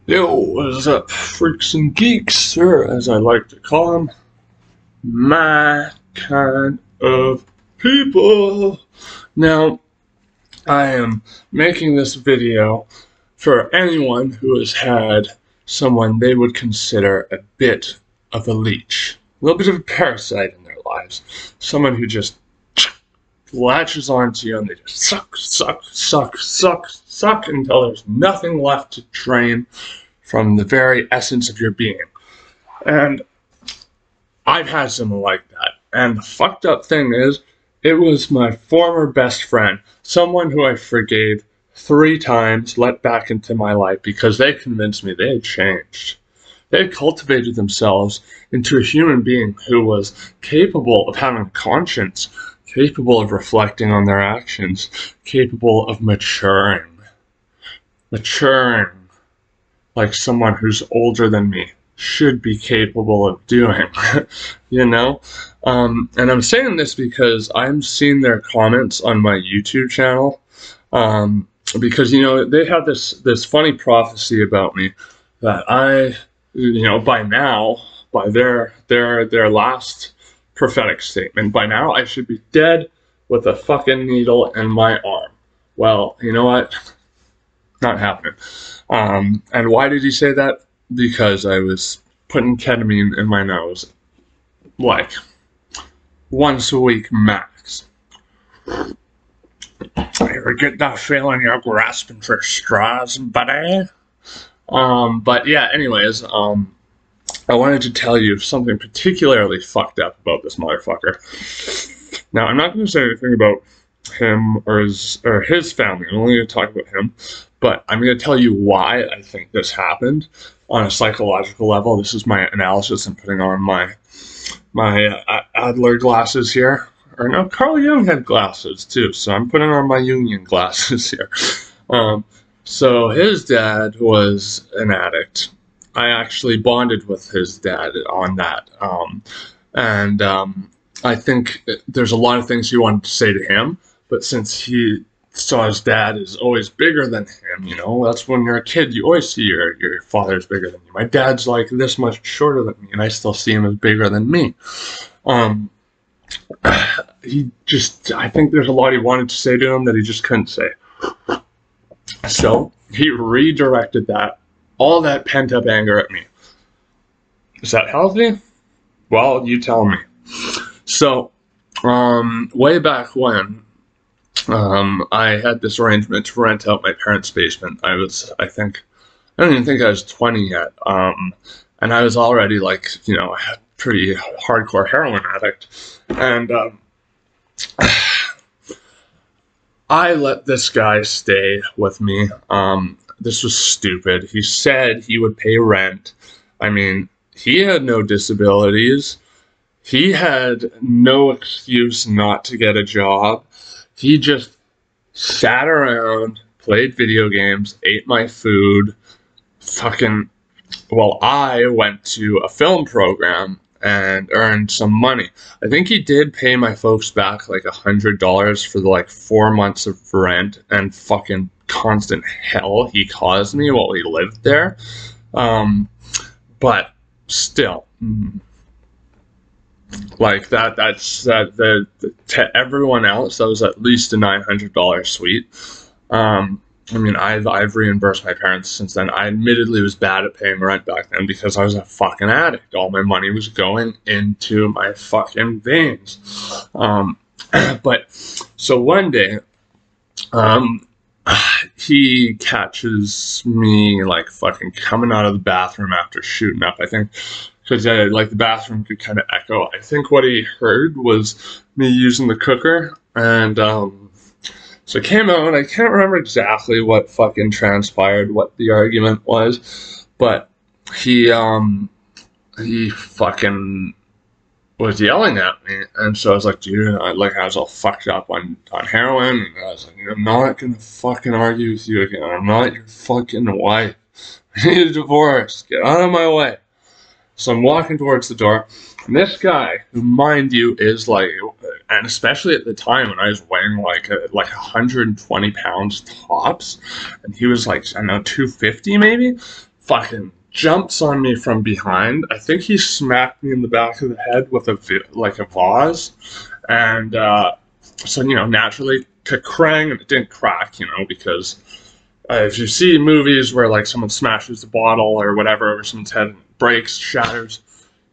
Yo, what's up, freaks and geeks, or as I like to call them, my kind of people. Now, I am making this video for anyone who has had someone they would consider a bit of a leech, a little bit of a parasite in their lives, someone who just latches onto you and they just suck until there's nothing left to drain from the very essence of your being. And I've had someone like that. And the fucked up thing is, it was my former best friend, someone who I forgave 3 times, let back into my life because they convinced me they had changed. They had cultivated themselves into a human being who was capable of having a conscience, capable of reflecting on their actions, capable of maturing. Maturing like someone who's older than me should be capable of doing, you know? And I'm saying this because I'm seeing their comments on my YouTube channel, because, you know, they have this funny prophecy about me that I, you know, by now, by their last prophetic statement, by now I should be dead with a fucking needle in my arm. Well, you know what? Not happening. And why did he say that? Because I was putting ketamine in my nose, like, once a week max. You ever get that feeling you're grasping for straws, buddy? But yeah, anyways, I wanted to tell you something particularly fucked up about this motherfucker. Now, I'm not going to say anything about him or his family. I'm only going to talk about him. But I'm going to tell you why I think this happened on a psychological level. This is my analysis. I'm putting on my Adler glasses here. Or no, Carl Jung had glasses too, so I'm putting on my Jungian glasses here. So his dad was an addict. I actually bonded with his dad on that. I think there's a lot of things he wanted to say to him, but since he saw his dad is always bigger than him, you know, that's when you're a kid, you always see your father's bigger than you. My dad's like this much shorter than me, and I still see him as bigger than me. I think there's a lot he wanted to say to him that he just couldn't say. So he redirected all that pent-up anger at me. Is that healthy? Well, you tell me. So, way back when, I had this arrangement to rent out my parents' basement. I don't even think I was 20 yet. And I was already, like, you know, a pretty hardcore heroin addict. And, I let this guy stay with me. This was stupid. He said he would pay rent. I mean, he had no disabilities. He had no excuse not to get a job. He just sat around, played video games, ate my food, well, I went to a film program and earned some money. I think he did pay my folks back like $100 for the, like, 4 months of rent and fucking constant hell he caused me while he lived there. But still, like to everyone else, that was at least a $900 suite. I mean, I've reimbursed my parents since then. I admittedly was bad at paying rent back then because I was a fucking addict. All my money was going into my fucking veins. But so one day, he catches me like fucking coming out of the bathroom after shooting up. I think because like the bathroom could kind of echo. I think what he heard was me using the cooker, and so I came out, and I can't remember exactly what fucking transpired, what the argument was, but he fucking was yelling at me, and so I was like, dude, I was all fucked up on heroin, and I was like, I'm not gonna fucking argue with you again. I'm not your fucking wife. I need a divorce. Get out of my way. So I'm walking towards the door, and this guy, who, mind you, is like, and especially at the time when I was weighing like 120 pounds tops, and he was like, I don't know, 250 maybe, fucking jumps on me from behind. I think he smacked me in the back of the head with a vase, and so naturally, krang, and it didn't crack, because if you see movies where like someone smashes a bottle or whatever over someone's head and it breaks, shatters,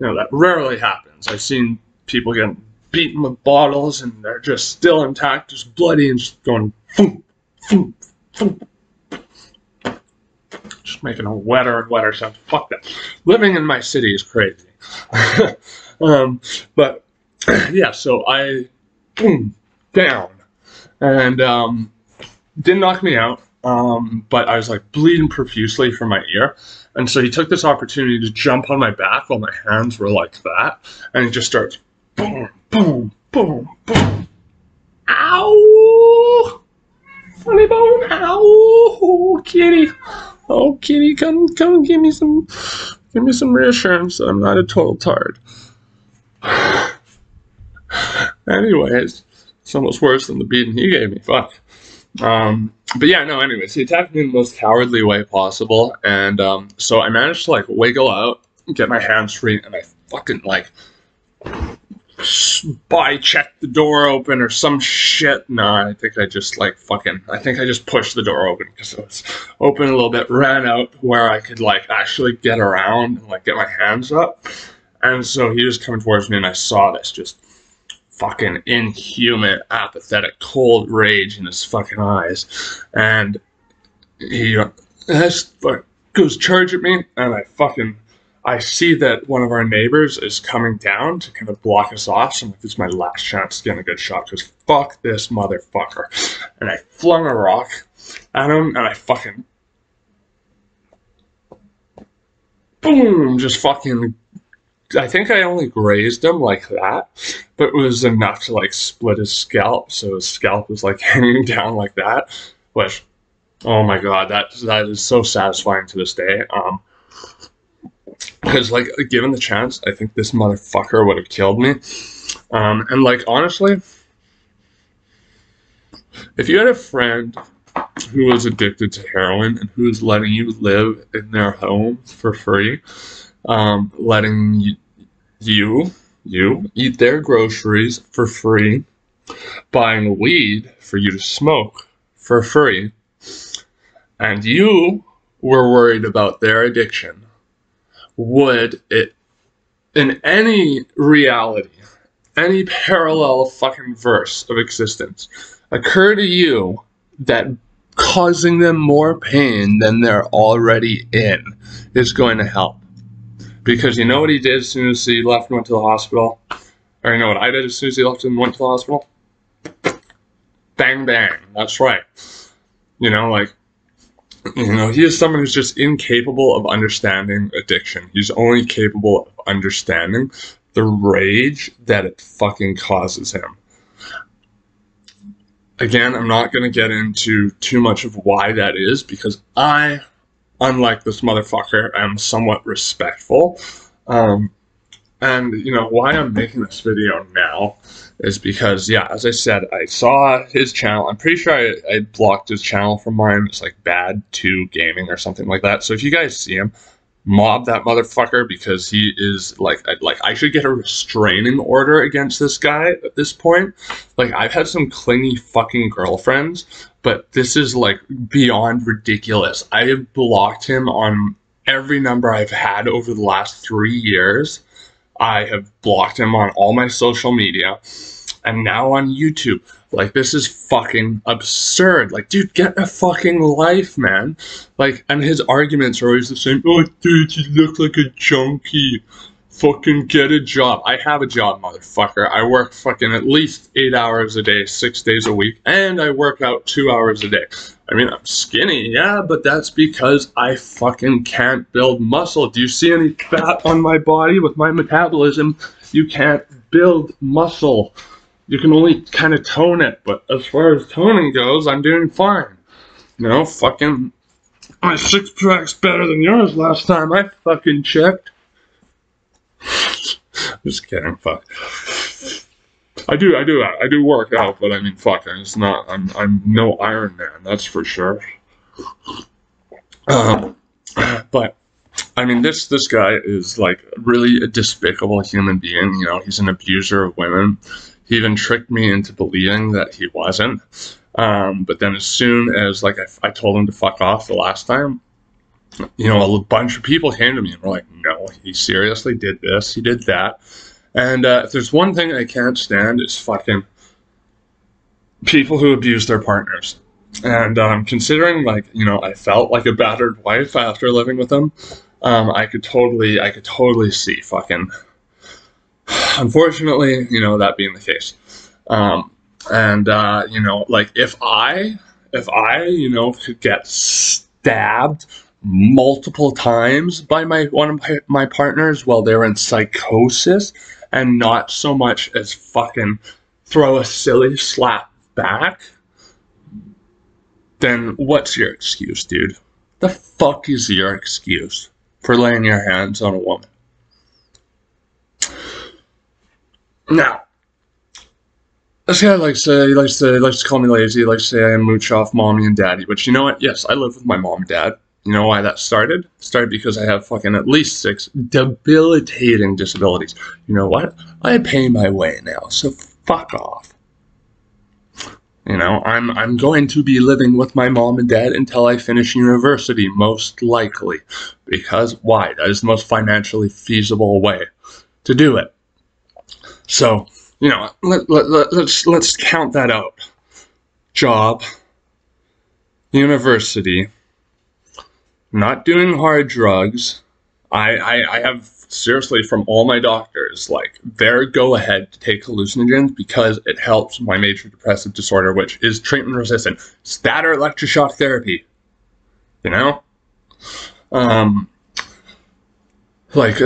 that rarely happens. I've seen people getting beaten with bottles and they're just still intact, just bloody, and just going thump, thump, thump. Just making a wetter and wetter sound. Fuck that. Living in my city is crazy. But yeah, so I boom down, and didn't knock me out, but I was like bleeding profusely from my ear, and so he took this opportunity to jump on my back while my hands were like that, and he just starts boom, boom, boom, boom. Ow! Funny bone! Ow! Kitty! Oh, kitty, come give me some reassurance that I'm not a total tard. Anyways, it's almost worse than the beating he gave me. Fuck. But yeah, no. Anyways, he attacked me in the most cowardly way possible, and so I managed to like wiggle out, get my hands free, and I fucking like spy checked the door open or some shit. Nah, I think I just pushed the door open because it was open a little bit, ran out where I could like actually get around and like get my hands up. And so he was coming towards me, and I saw this just fucking inhuman, apathetic, cold rage in his fucking eyes. And he goes charge at me, and I see that one of our neighbors is coming down to kind of block us off. So I'm like, this is my last chance to get a good shot, because fuck this motherfucker. And I flung a rock at him, and I fucking boom, just fucking, I think I only grazed him like that, but it was enough to like split his scalp. So his scalp was like hanging down like that, which, oh my God, that is so satisfying to this day. Because, like, given the chance, I think this motherfucker would have killed me. And, like, honestly, if you had a friend who was addicted to heroin and who was letting you live in their home for free, letting you eat their groceries for free, buying weed for you to smoke for free, and you were worried about their addiction, would it, in any reality, any parallel fucking verse of existence, occur to you that causing them more pain than they're already in is going to help? Because you know what he did as soon as he left and went to the hospital? Or you know what I did as soon as he left and went to the hospital? Bang, bang. That's right. He is someone who's just incapable of understanding addiction. He's only capable of understanding the rage that it fucking causes him. Again, I'm not going to get into too much of why that is, because I, unlike this motherfucker, am somewhat respectful. And, why I'm making this video now is because, yeah, as I said, I saw his channel. I'm pretty sure I blocked his channel from mine. It's like Bad2 Gaming or something like that. So if you guys see him, mob that motherfucker, because he is like I should get a restraining order against this guy at this point. Like, I've had some clingy fucking girlfriends, but this is like beyond ridiculous. I have blocked him on every number I've had over the last 3 years. I have blocked him on all my social media, and now on YouTube. Like, this is fucking absurd. Like, dude, get a fucking life, man. Like, and his arguments are always the same. Oh, dude, you look like a junkie. Fucking get a job. I have a job, motherfucker. I work fucking at least 8 hours a day, 6 days a week, and I work out 2 hours a day. I mean, I'm skinny, yeah, but that's because I fucking can't build muscle. Do you see any fat on my body? With my metabolism, you can't build muscle. You can only kind of tone it, but as far as toning goes, I'm doing fine. Fucking my six-pack's better than yours last time I fucking checked. Just kidding, fuck. I do work out, but I mean, fuck, I'm no Iron Man, that's for sure. But I mean, this guy is like really a despicable human being. You know, he's an abuser of women. He even tricked me into believing that he wasn't. But then as soon as like I told him to fuck off the last time, you know, a bunch of people came to me and were like, no, he seriously did this, he did that. And if there's one thing I can't stand, it's fucking people who abuse their partners. And considering, like, you know, I felt like a battered wife after living with him, I could totally see fucking, unfortunately, you know, that being the case. You know, like if I, you know, could get stabbed multiple times by one of my partners while they're in psychosis, and not so much as fucking throw a silly slap back, then what's your excuse, dude? The fuck is your excuse for laying your hands on a woman? Now, this guy likes to call me lazy, likes to say I mooch off mommy and daddy, but you know what? Yes, I live with my mom and dad. You know why that started? It started because I have fucking at least 6 debilitating disabilities. You know what? I pay my way now, so fuck off. You know, I'm going to be living with my mom and dad until I finish university, most likely. Because why? That is the most financially feasible way to do it. So, you know, let's count that out. Job, university, not doing hard drugs. I have, seriously, from all my doctors, like, their go-ahead to take hallucinogens because it helps my major depressive disorder, which is treatment resistant. It's that or electroshock therapy, you know? Fuck,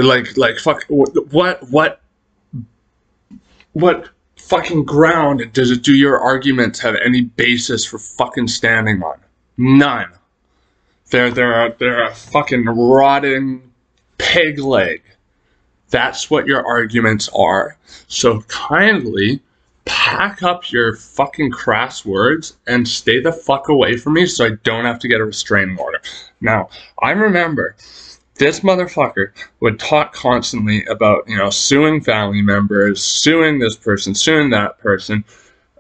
what fucking ground do your arguments have any basis for fucking standing on? None. They're a fucking rotting peg leg. That's what your arguments are. So kindly pack up your fucking crass words and stay the fuck away from me so I don't have to get a restraining order. Now, I remember this motherfucker would talk constantly about, you know, suing family members, suing this person, suing that person.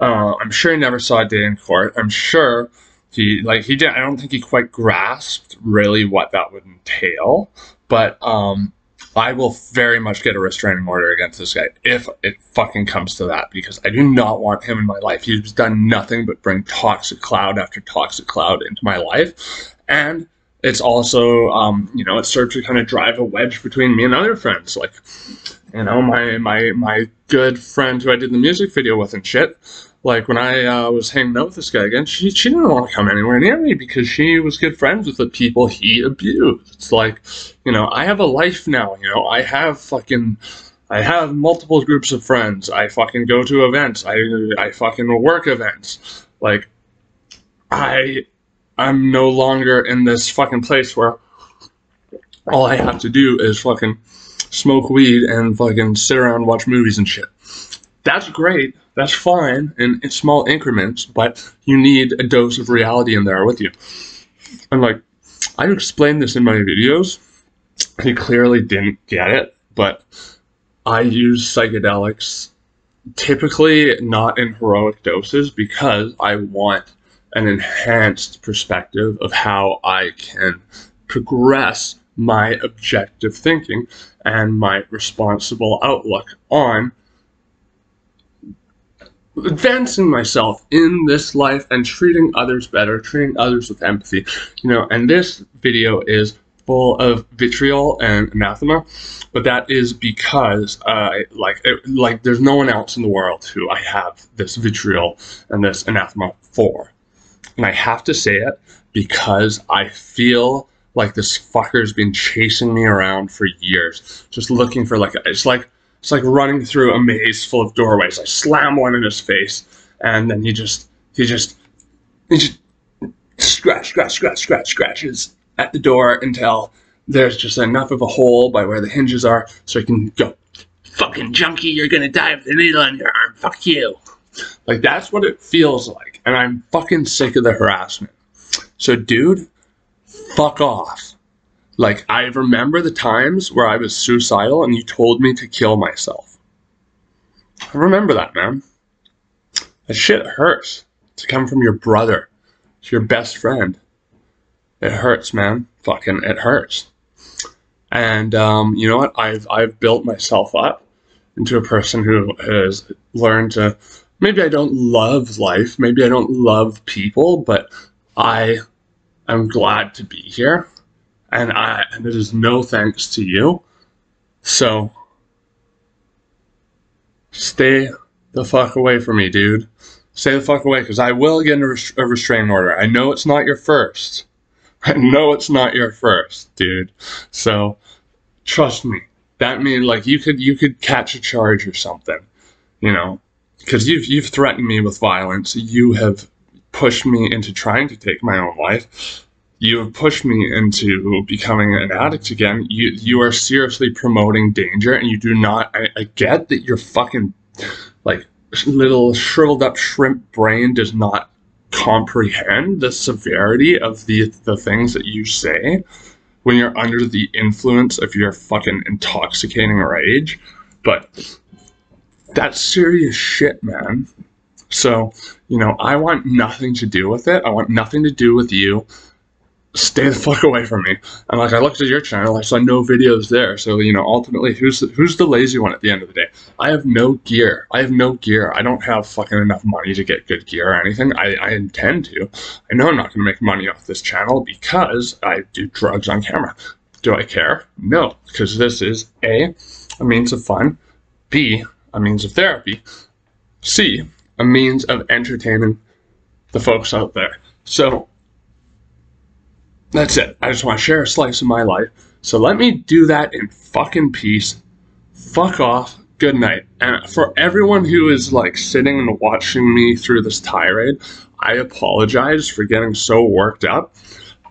I'm sure he never saw a day in court. I'm sure I don't think he quite grasped really what that would entail, but I will very much get a restraining order against this guy if it fucking comes to that, because I do not want him in my life. He's done nothing but bring toxic cloud after toxic cloud into my life, and it's also, you know, it serves to kind of drive a wedge between me and other friends, like, you know, my good friend who I did the music video with and shit. Like, when I was hanging out with this guy again, she didn't want to come anywhere near me because she was good friends with the people he abused. It's like, you know, I have a life now, you know, I have multiple groups of friends. I fucking go to events. I fucking work events. Like, I'm no longer in this fucking place where all I have to do is fucking smoke weed and fucking sit around and watch movies and shit. That's great. That's fine in small increments, but you need a dose of reality in there with you. And like, I explained this in my videos. He clearly didn't get it, but I use psychedelics typically not in heroic doses because I want an enhanced perspective of how I can progress my objective thinking and my responsible outlook on advancing myself in this life and treating others better, treating others with empathy, you know. And this video is full of vitriol and anathema, but that is because there's no one else in the world who I have this vitriol and this anathema for. And I have to say it because I feel like this fucker's been chasing me around for years, just looking for it's like running through a maze full of doorways. I slam one in his face, and then he just scratches at the door until there's just enough of a hole by where the hinges are so he can go, "Fucking junkie, you're gonna die with a needle in your arm, fuck you." Like, that's what it feels like, and I'm fucking sick of the harassment. So dude, fuck off. Like, I remember the times where I was suicidal and you told me to kill myself. I remember that, man. That shit hurts to come from your brother, to your best friend. It hurts, man. Fucking, it hurts. And you know what? I've built myself up into a person who has learned to, maybe I don't love life, maybe I don't love people, but I am glad to be here. And it is no thanks to you. So stay the fuck away from me, dude. Stay the fuck away, because I will get a restraining order. I know it's not your first. I know it's not your first, dude. So trust me. That means, like, you could catch a charge or something, you know, because you've threatened me with violence. You have pushed me into trying to take my own life. You have pushed me into becoming an addict again. You are seriously promoting danger, and you do not. I get that your fucking, like, little shriveled up shrimp brain does not comprehend the severity of the things that you say when you're under the influence of your fucking intoxicating rage. But that's serious shit, man. So, you know, I want nothing to do with it. I want nothing to do with you. Stay the fuck away from me. And like, I looked at your channel, I saw no videos there. So, you know, ultimately, who's the lazy one at the end of the day? I have no gear. I don't have fucking enough money to get good gear or anything. I intend to. I know I'm not going to make money off this channel because I do drugs on camera. Do I care? No, because this is A, a means of fun, B, a means of therapy, C, a means of entertaining the folks out there. So that's it. I just want to share a slice of my life. So let me do that in fucking peace. Fuck off. Good night. And for everyone who is like sitting and watching me through this tirade, I apologize for getting so worked up.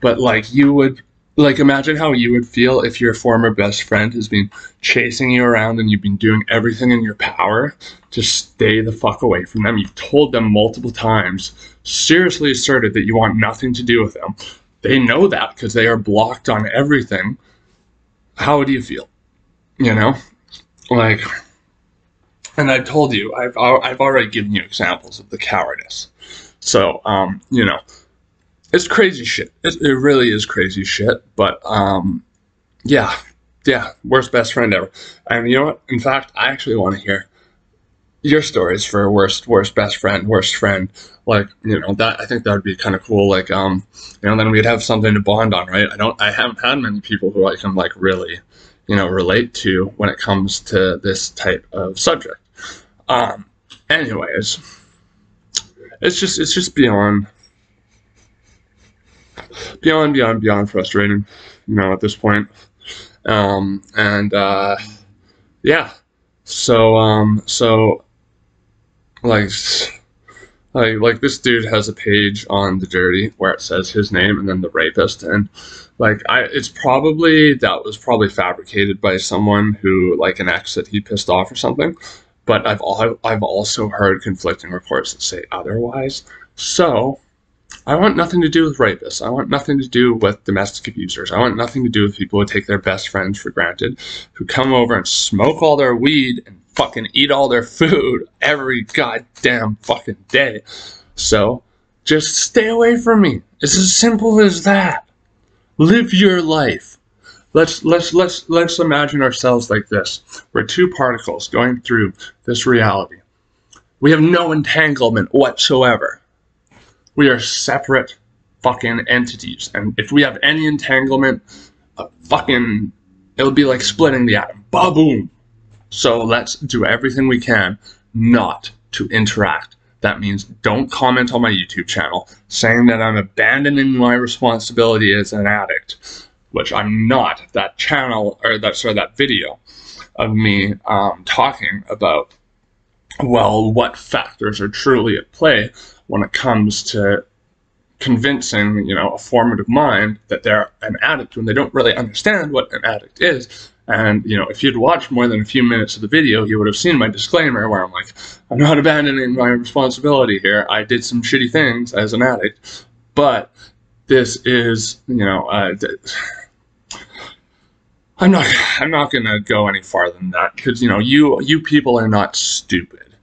But like, you would, like, imagine how you would feel if your former best friend has been chasing you around and you've been doing everything in your power to stay the fuck away from them. You've told them multiple times, seriously asserted that you want nothing to do with them. They know that because they are blocked on everything. How do you feel? You know, like, and I've told you, I've already given you examples of the cowardice. So, you know, it's crazy shit. It really is crazy shit. But, yeah, worst best friend ever. And you know what? In fact, I actually want to hear your stories for worst best friend, worst friend. Like, you know, that, I think that would be kind of cool. Like, you know, then we'd have something to bond on, right? I haven't had many people who I can, like, really, you know, relate to when it comes to this type of subject. Anyways, it's just beyond frustrating, you know, at this point. Yeah. So like this dude has a page on The Dirty where it says his name and then the rapist, and like, that was probably fabricated by someone who, like, an ex that he pissed off or something. But I've also heard conflicting reports that say otherwise. So I want nothing to do with rapists. I want nothing to do with domestic abusers. I want nothing to do with people who take their best friends for granted, who come over and smoke all their weed and fucking eat all their food every goddamn fucking day. So just stay away from me. It's as simple as that. Live your life. Let's imagine ourselves like this. We're two particles going through this reality. We have no entanglement whatsoever. We are separate fucking entities. And if we have any entanglement, it'll be like splitting the atom. Ba-boom. So let's do everything we can not to interact. That means don't comment on my YouTube channel saying that I'm abandoning my responsibility as an addict, which I'm not. That channel, or that video of me talking about, well, what factors are truly at play when it comes to convincing, you know, a formative mind that they're an addict when they don't really understand what an addict is. And, you know, if you'd watched more than a few minutes of the video, you would have seen my disclaimer where I'm like, I'm not abandoning my responsibility here. I did some shitty things as an addict, but this is, you know, I'm not gonna go any farther than that, because you know, you people are not stupid.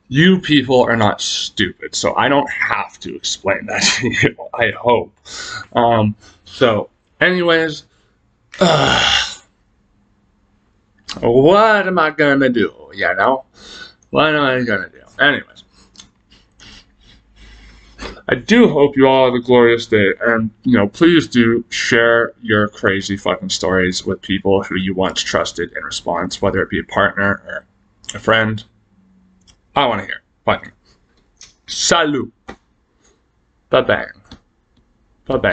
You people are not stupid, so I don't have to explain that to you. I hope. So, anyways, what am I gonna do? You know, what am I gonna do? Anyways. I do hope you all have a glorious day, and, you know, please do share your crazy fucking stories with people who you once trusted in response, whether it be a partner or a friend. I want to hear. Fucking. Salut. Bye-bye. Bye-bye.